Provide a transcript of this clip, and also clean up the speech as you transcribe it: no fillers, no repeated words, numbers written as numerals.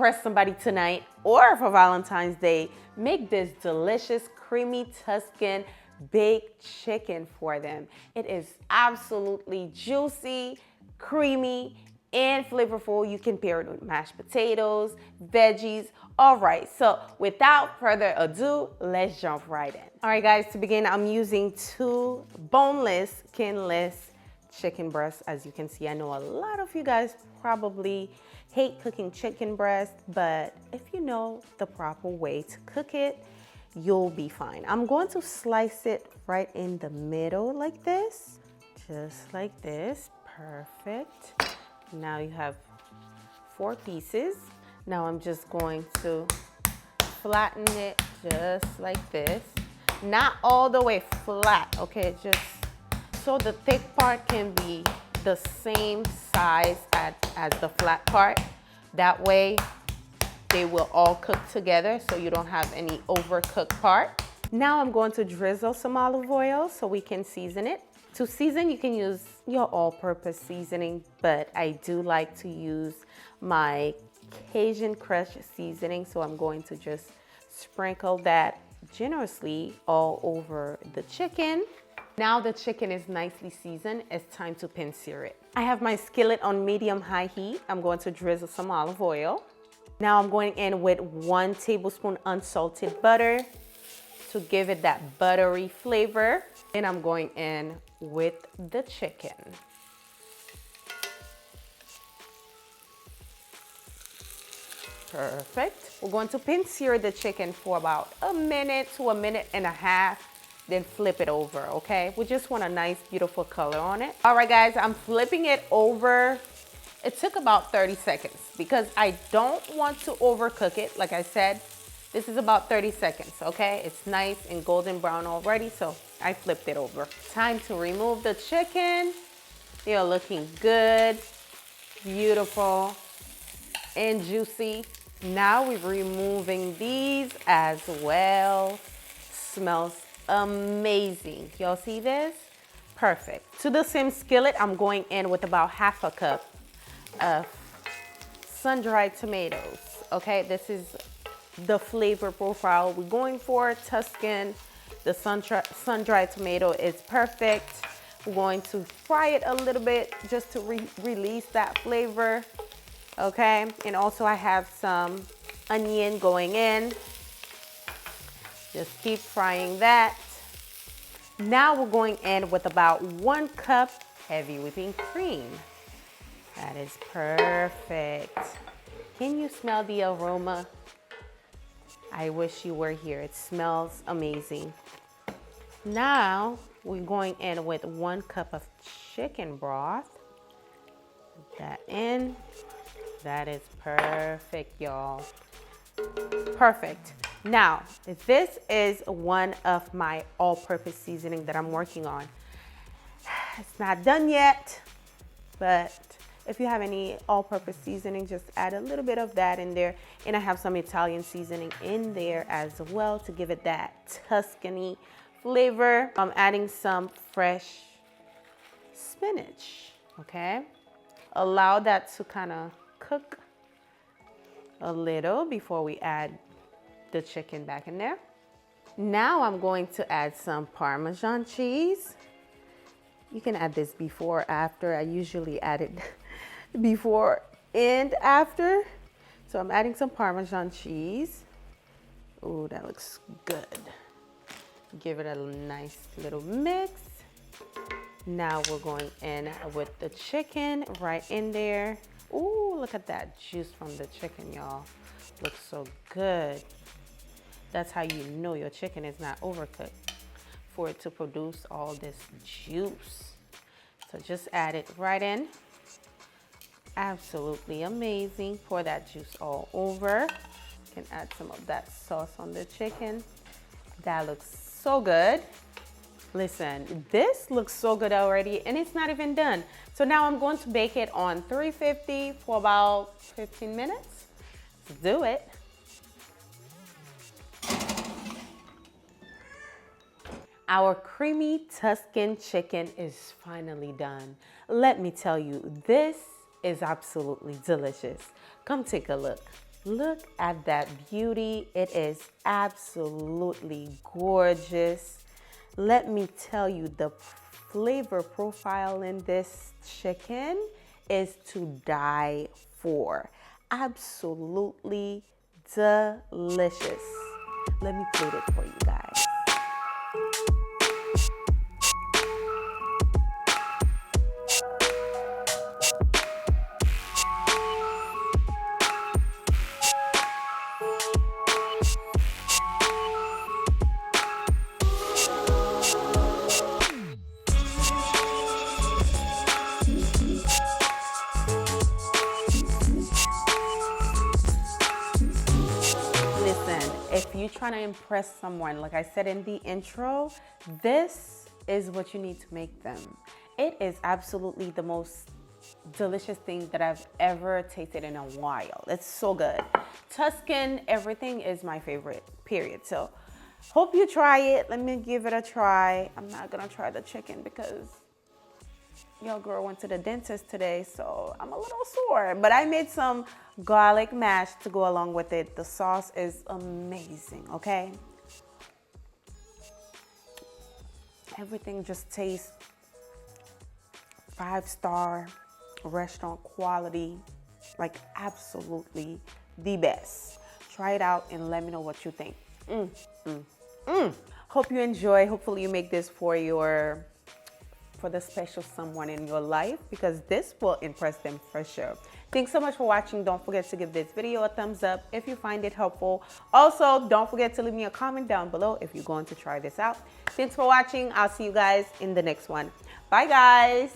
impress somebody tonight or for Valentine's Day, make this delicious creamy Tuscan baked chicken for them. It is absolutely juicy, creamy, and flavorful. You can pair it with mashed potatoes, veggies. All right, so without further ado, let's jump right in. All right, guys, to begin, I'm using 2 boneless, skinless chicken breasts. As you can see, I know a lot of you guys probably hate cooking chicken breast, but if you know the proper way to cook it, you'll be fine. I'm going to slice it right in the middle like this, just like this. Perfect. Now you have 4 pieces. Now I'm just going to flatten it just like this. Not all the way flat, okay? Just so the thick part can be the same size as the flat part. That way they will all cook together so you don't have any overcooked part. Now I'm going to drizzle some olive oil so we can season it. To season, you can use your all-purpose seasoning, but I do like to use my Cajun Crush seasoning, so I'm going to just sprinkle that generously all over the chicken. Now the chicken is nicely seasoned, it's time to pan sear it. I have my skillet on medium-high heat. I'm going to drizzle some olive oil. Now I'm going in with 1 tablespoon unsalted butter to give it that buttery flavor. And I'm going in with the chicken. Perfect. We're going to pan sear the chicken for about a minute to a minute and a half, then flip it over, okay? We just want a nice, beautiful color on it. All right, guys, I'm flipping it over. It took about 30 seconds because I don't want to overcook it. Like I said, this is about 30 seconds, okay? It's nice and golden brown already, so I flipped it over. Time to remove the chicken. They're looking good, beautiful, and juicy. Now we're removing these as well. Smells amazing. Y'all see this? Perfect. To the same skillet, I'm going in with about ½ a cup of sun-dried tomatoes. Okay, this is the flavor profile we're going for. Tuscan, the sun-dried tomato is perfect. We're going to fry it a little bit just to release that flavor. Okay, and also I have some onion going in. Just keep frying that. Now we're going in with about 1 cup heavy whipping cream. That is perfect. Can you smell the aroma? I wish you were here. It smells amazing. Now we're going in with 1 cup of chicken broth. Put that in. That is perfect, y'all. Perfect. Now, this is one of my all-purpose seasoning that I'm working on. It's not done yet, but if you have any all-purpose seasoning, just add a little bit of that in there. And I have some Italian seasoning in there as well to give it that Tuscany flavor. I'm adding some fresh spinach, okay? Allow that to kind of cook a little before we add the chicken back in there. Now I'm going to add some Parmesan cheese. You can add this before or after. I usually add it before and after. So I'm adding some Parmesan cheese. Oh, that looks good. Give it a nice little mix. Now we're going in with the chicken right in there. Oh, look at that juice from the chicken, y'all. Looks so good. That's how you know your chicken is not overcooked, for it to produce all this juice. So just add it right in. Absolutely amazing. Pour that juice all over. You can add some of that sauce on the chicken. That looks so good. Listen, this looks so good already and it's not even done. So now I'm going to bake it on 350 for about 15 minutes. Let's do it. Our creamy Tuscan chicken is finally done. Let me tell you, this is absolutely delicious. Come take a look. Look at that beauty. It is absolutely gorgeous. Let me tell you, the flavor profile in this chicken is to die for. Absolutely delicious. Let me plate it for you guys. Listen, if you're trying to impress someone, like I said in the intro, this is what you need to make them. It is absolutely the most delicious thing that I've ever tasted in a while. It's so good. Tuscan, everything is my favorite, period. So hope you try it. Let me give it a try. I'm not gonna try the chicken because your girl went to the dentist today, so I'm a little sore. But I made some garlic mash to go along with it. The sauce is amazing, okay? Everything just tastes 5-star restaurant quality, like absolutely the best. Try it out and let me know what you think. Hope you enjoy. Hopefully you make this for the special someone in your life, because this will impress them for sure. Thanks so much for watching. Don't forget to give this video a thumbs up if you find it helpful. Also, don't forget to leave me a comment down below if you're going to try this out. Thanks for watching. I'll see you guys in the next one. Bye, guys.